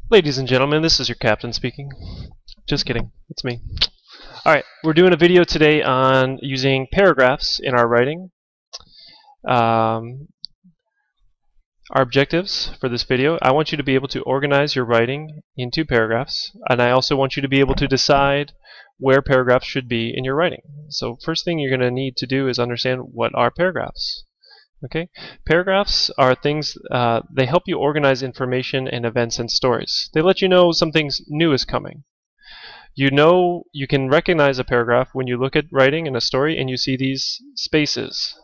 Ladies and gentlemen, this is your captain speaking. Just kidding, it's me. Alright, we're doing a video today on using paragraphs in our writing. Our objectives for this video: I want you to be able to organize your writing into paragraphs, and I also want you to be able to decide where paragraphs should be in your writing. So first thing you're going to need to do is understand what are paragraphs. Okay, paragraphs are things, they help you organize information and events and stories. They let you know something new is coming. You know, you can recognize a paragraph when you look at writing in a story and you see these spaces.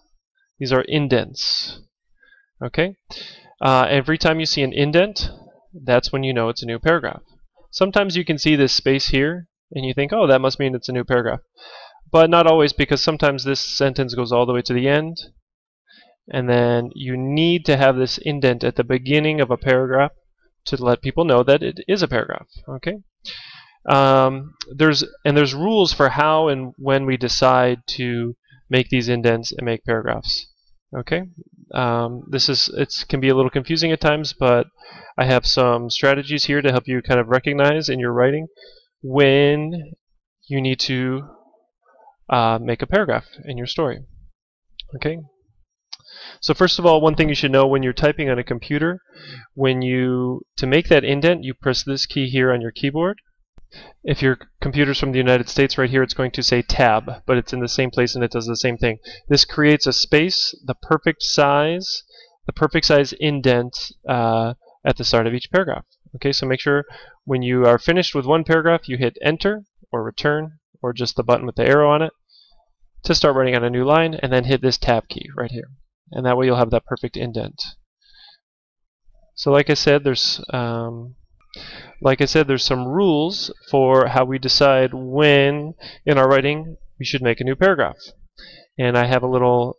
These are indents. Okay, every time you see an indent, that's when you know it's a new paragraph. Sometimes you can see this space here and you think, oh, that must mean it's a new paragraph. But not always, because sometimes this sentence goes all the way to the end, and then you need to have this indent at the beginning of a paragraph to let people know that it is a paragraph. Okay. There's rules for how and when we decide to make these indents and make paragraphs. Okay. It can be a little confusing at times, but I have some strategies here to help you kind of recognize in your writing when you need to make a paragraph in your story. Okay. So first of all, one thing you should know: when you're typing on a computer, to make that indent, you press this key here on your keyboard. If your computer's from the United States, right here it's going to say tab, but it's in the same place and it does the same thing. This creates a space, the perfect size indent at the start of each paragraph. Okay, so make sure when you are finished with one paragraph, you hit enter or return or just the button with the arrow on it to start writing on a new line, and then hit this tab key right here. And that way you'll have that perfect indent. So like I said, there's some rules for how we decide when in our writing we should make a new paragraph. And I have a little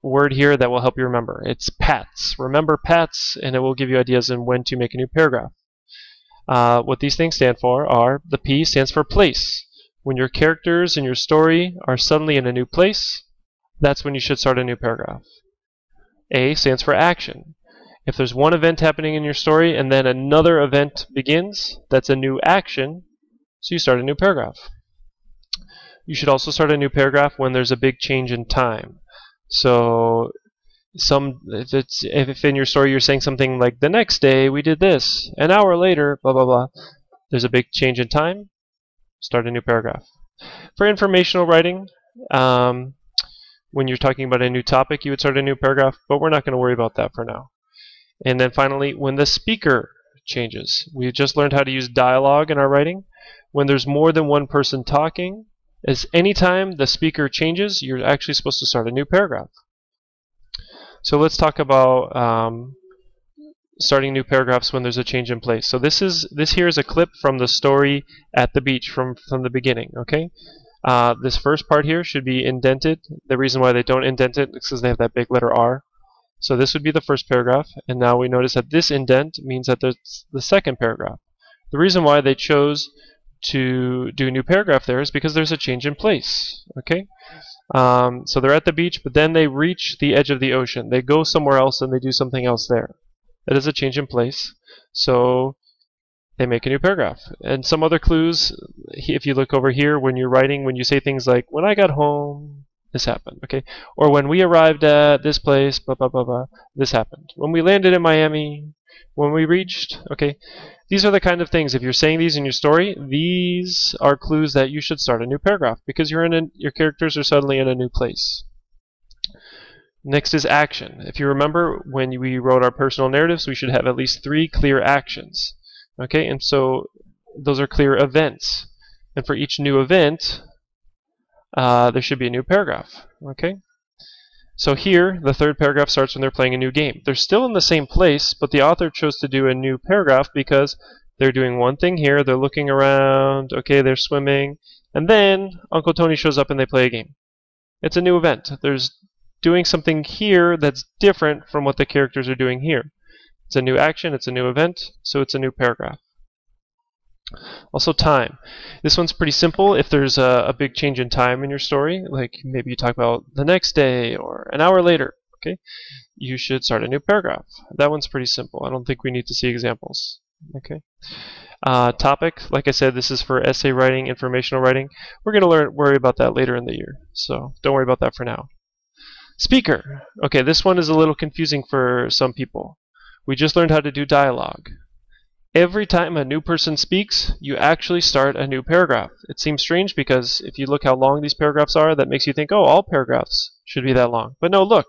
word here that will help you remember. It's PATS. Remember PATS, and it will give you ideas on when to make a new paragraph. What these things stand for are: the P stands for place. When your characters in your story are suddenly in a new place, that's when you should start a new paragraph. A stands for action. If there's one event happening in your story and then another event begins, that's a new action, so you start a new paragraph. You should also start a new paragraph when there's a big change in time. So if in your story you're saying something like, the next day we did this, an hour later, blah blah blah, there's a big change in time, start a new paragraph. For informational writing, when you're talking about a new topic, you would start a new paragraph, but we're not going to worry about that for now. And then finally, when the speaker changes. We just learned how to use dialogue in our writing. When there's more than one person talking, anytime the speaker changes, you're actually supposed to start a new paragraph. So let's talk about starting new paragraphs when there's a change in place. So this here is a clip from the story at the beach from the beginning. Okay. This first part here should be indented. The reason why they don't indent it is because they have that big letter R. So this would be the first paragraph, and now we notice that this indent means that there's the second paragraph. The reason why they chose to do a new paragraph there is because there's a change in place. Okay, so they're at the beach, but then they reach the edge of the ocean. They go somewhere else and they do something else there. That is a change in place. So they make a new paragraph. And some other clues, if you look over here, when you're writing, when you say things like, when I got home, this happened, okay? Or when we arrived at this place, blah, blah, blah, blah, this happened. When we landed in Miami, when we reached, okay? These are the kind of things, if you're saying these in your story, these are clues that you should start a new paragraph because your characters are suddenly in a new place. Next is action. If you remember, when we wrote our personal narratives, we should have at least 3 clear actions. Okay, and so those are clear events. And for each new event, there should be a new paragraph. Okay, so here the third paragraph starts when they're playing a new game. They're still in the same place, but the author chose to do a new paragraph because they're doing one thing here. They're looking around. Okay, they're swimming, and then Uncle Tony shows up and they play a game. It's a new event. There's doing something here that's different from what the characters are doing here. It's a new action, it's a new event, so it's a new paragraph. Also time. This one's pretty simple. If there's a big change in time in your story, like maybe you talk about the next day or an hour later, okay, you should start a new paragraph. That one's pretty simple. I don't think we need to see examples. Okay. Topic, like I said, this is for essay writing, informational writing. We're going to worry about that later in the year, so don't worry about that for now. Speaker. Okay, this one is a little confusing for some people. We just learned how to do dialogue. Every time a new person speaks, you actually start a new paragraph. It seems strange because if you look how long these paragraphs are, that makes you think, oh, all paragraphs should be that long. But no, look,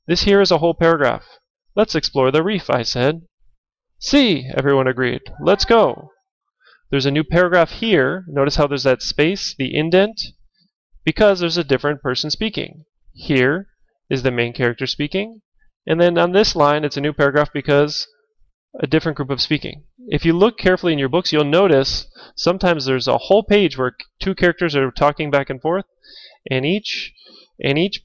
this here is a whole paragraph. Let's explore the reef, I said. See, everyone agreed. Let's go. There's a new paragraph here. Notice how there's that space, the indent, because there's a different person speaking. Here is the main character speaking. And then on this line, it's a new paragraph because a different group of speaking. If you look carefully in your books, you'll notice sometimes there's a whole page where two characters are talking back and forth, and each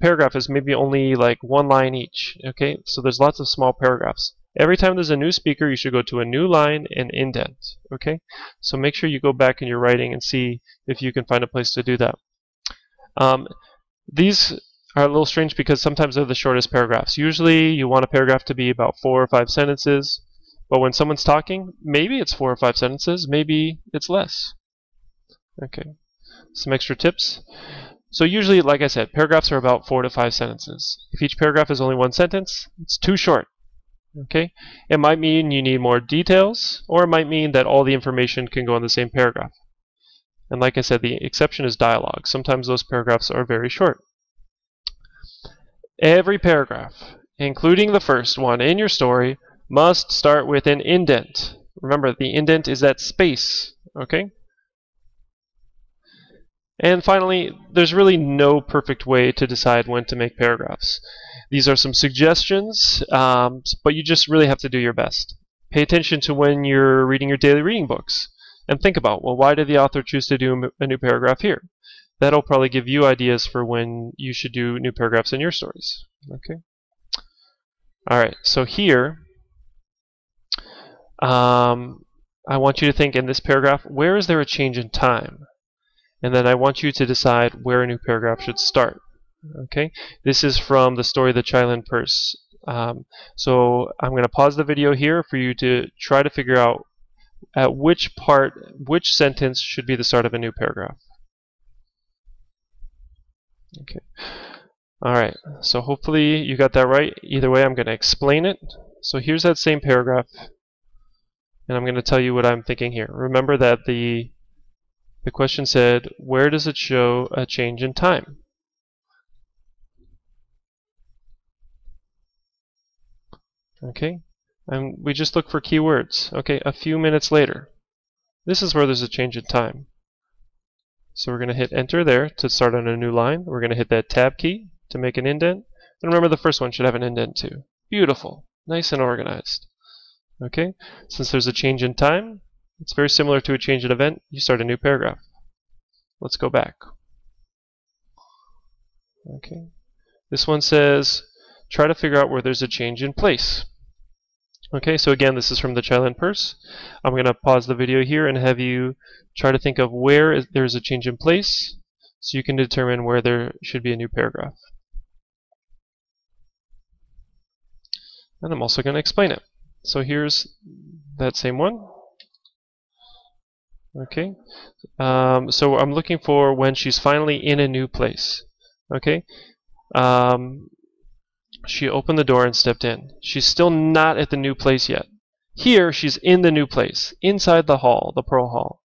paragraph is maybe only like one line each. Okay, so there's lots of small paragraphs. Every time there's a new speaker, you should go to a new line and indent. Okay, so make sure you go back in your writing and see if you can find a place to do that. These are a little strange because sometimes they're the shortest paragraphs. Usually you want a paragraph to be about 4 or 5 sentences, but when someone's talking, maybe it's 4 or 5 sentences, maybe it's less. Okay, some extra tips. So usually, like I said, paragraphs are about 4 to 5 sentences. If each paragraph is only one sentence, it's too short. Okay, it might mean you need more details, or it might mean that all the information can go in the same paragraph. And like I said, the exception is dialogue. Sometimes those paragraphs are very short. Every paragraph, including the first one in your story, must start with an indent. Remember, the indent is that space. Okay? And finally, there's really no perfect way to decide when to make paragraphs. These are some suggestions, but you just really have to do your best. Pay attention to when you're reading your daily reading books and think about, well, why did the author choose to do a new paragraph here? That'll probably give you ideas for when you should do new paragraphs in your stories. Okay. All right, so here, I want you to think in this paragraph, where is there a change in time? And then I want you to decide where a new paragraph should start. Okay, this is from the story The Child Purse. So I'm going to pause the video here for you to try to figure out at which sentence should be the start of a new paragraph. Okay. All right, so hopefully you got that right. Either way, I'm going to explain it. So here's that same paragraph, and I'm going to tell you what I'm thinking here. Remember that the question said, where does it show a change in time? Okay, and we just look for keywords. Okay, a few minutes later. This is where there's a change in time. So we're going to hit enter there to start on a new line. We're going to hit that tab key to make an indent. And remember, the first one should have an indent too. Beautiful, nice and organized. Okay, since there's a change in time, it's very similar to a change in event. You start a new paragraph. Let's go back. Okay, this one says, try to figure out where there's a change in place. Okay, so again, this is from The Child Purse. I'm going to pause the video here and have you try to think of where there's a change in place so you can determine where there should be a new paragraph. And I'm also going to explain it. So here's that same one. Okay, so I'm looking for when she's finally in a new place. Okay, she opened the door and stepped in. She's still not at the new place yet. Here, she's in the new place, inside the hall, the Pearl Hall.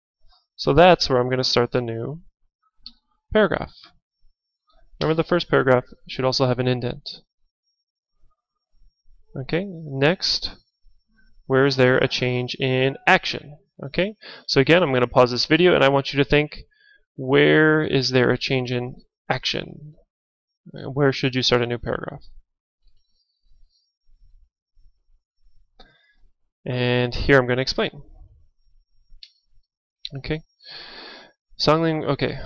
So that's where I'm going to start the new paragraph. Remember, the first paragraph should also have an indent. Okay, next, where is there a change in action? Okay, so again, I'm going to pause this video and I want you to think, where is there a change in action? Where should you start a new paragraph? And here I'm going to explain. Okay. Songling, okay.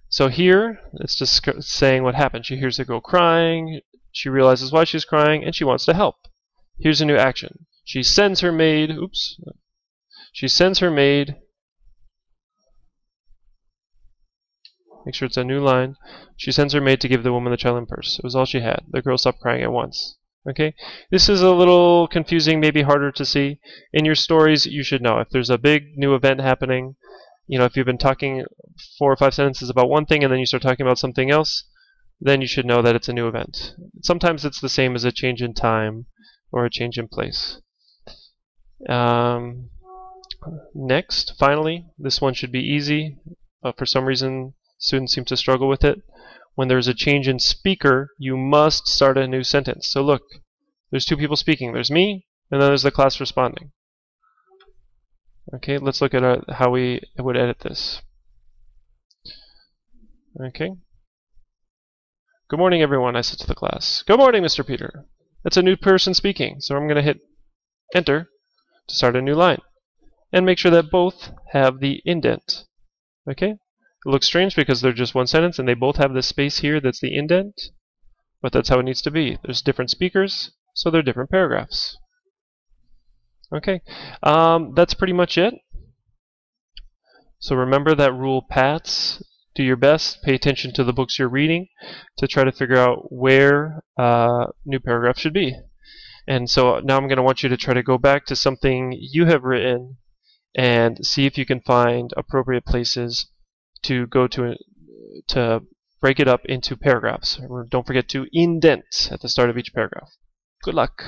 So here, it's just saying what happened. She hears the girl crying, she realizes why she's crying, and she wants to help. Here's a new action. She sends her maid, she sends her maid, make sure it's a new line. She sends her maid to give the woman the child purse. It was all she had. The girl stopped crying at once. Okay, this is a little confusing, maybe harder to see. In your stories, you should know if there's a big new event happening. If you've been talking 4 or 5 sentences about one thing and then you start talking about something else, then you should know that it's a new event. Sometimes it's the same as a change in time or a change in place. Next, finally, this one should be easy, but for some reason students seem to struggle with it. When there's a change in speaker, you must start a new sentence. So look, there's two people speaking. There's me, and then there's the class responding. Okay, let's look at how we would edit this. Okay. Good morning, everyone, I said to the class. Good morning, Mr. Peter. That's a new person speaking, so I'm going to hit Enter to start a new line. And make sure that both have the indent. Okay? It looks strange because they're just one sentence and they both have this space here that's the indent, but that's how it needs to be. There's different speakers, so they're different paragraphs. Okay, that's pretty much it. So remember that rule, PATS. Do your best, pay attention to the books you're reading to try to figure out where new paragraphs should be. And so now I'm going to want you to try to go back to something you have written and see if you can find appropriate places to go to break it up into paragraphs. Don't forget to indent at the start of each paragraph. Good luck.